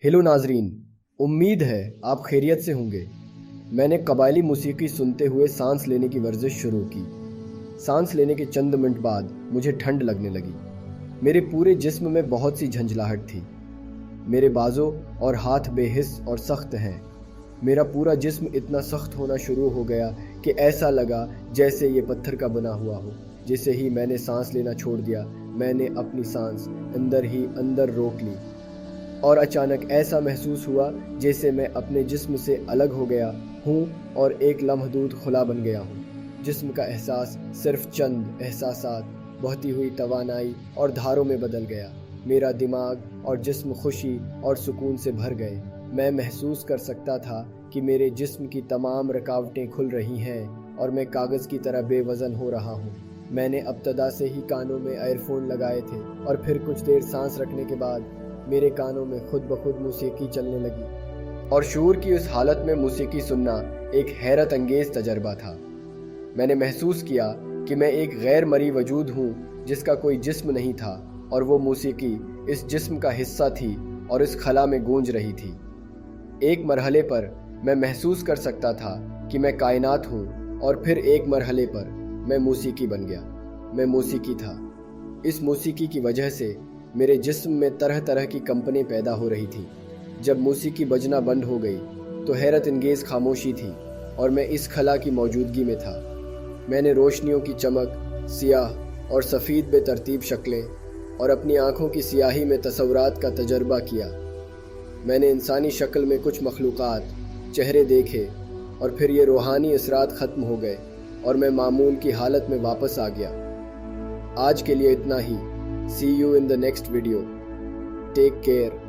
Hello नाजरीन, उम्मीद है आप खैरियत से होंगे। मैंने कबायली मौसीकी सुनते हुए सांस लेने की वर्जिश शुरू की। सांस लेने के चंद मिनट बाद मुझे ठंड लगने लगी। मेरे पूरे जिस्म में बहुत सी झंझलाहट थी। मेरे बाजों और हाथ बेहिस और सख्त हैं। मेरा पूरा जिस्म इतना सख्त होना शुरू हो गया कि ऐसा लगा जैसे ये पत्थर का बना हुआ हो। जैसे ही मैंने सांस लेना छोड़ दिया, मैंने अपनी सांस अंदर ही अंदर रोक ली और अचानक ऐसा महसूस हुआ जैसे मैं अपने जिस्म से अलग हो गया हूँ और एक लम्हदूद खुला बन गया हूँ। जिस्म का एहसास सिर्फ चंद एहसासात, बहती हुई तवानाई और धारों में बदल गया। मेरा दिमाग और जिस्म खुशी और सुकून से भर गए। मैं महसूस कर सकता था कि मेरे जिस्म की तमाम रुकावटें खुल रही हैं और मैं कागज़ की तरह बेवज़न हो रहा हूँ। मैंने अब्तदा से ही कानों में एयरफोन लगाए थे और फिर कुछ देर सांस रखने के बाद मेरे कानों में खुद ब खुद मौसीकी चलने लगी और शूर की उस हालत में मौसीकी सुनना एक हैरत अंगेज तजर्बा था। मैंने महसूस किया कि मैं एक गैर मरी वजूद हूँ जिसका कोई जिस्म नहीं था और वो मौसीकी इस जिस्म का हिस्सा थी और इस खला में गूंज रही थी। एक मरहले पर मैं महसूस कर सकता था कि मैं कायनात हूँ और फिर एक मरहले पर मैं मौसीकी बन गया। मैं मौसीकी था। इस मौसीकी की वजह से मेरे जिस्म में तरह तरह की कंपनें पैदा हो रही थी। जब मौसीकी बजना बंद हो गई तो हैरत अंगेज़ खामोशी थी और मैं इस खला की मौजूदगी में था। मैंने रोशनियों की चमक, सियाह और सफ़ेद बेतरतीब शक्लें और अपनी आँखों की सियाही में तसव्वुरात का तजर्बा किया। मैंने इंसानी शक्ल में कुछ मखलूक़ात, चेहरे देखे और फिर ये रूहानी असरात ख़त्म हो गए और मैं मामूल की हालत में वापस आ गया। आज के लिए इतना ही। See you in the next video. Take care.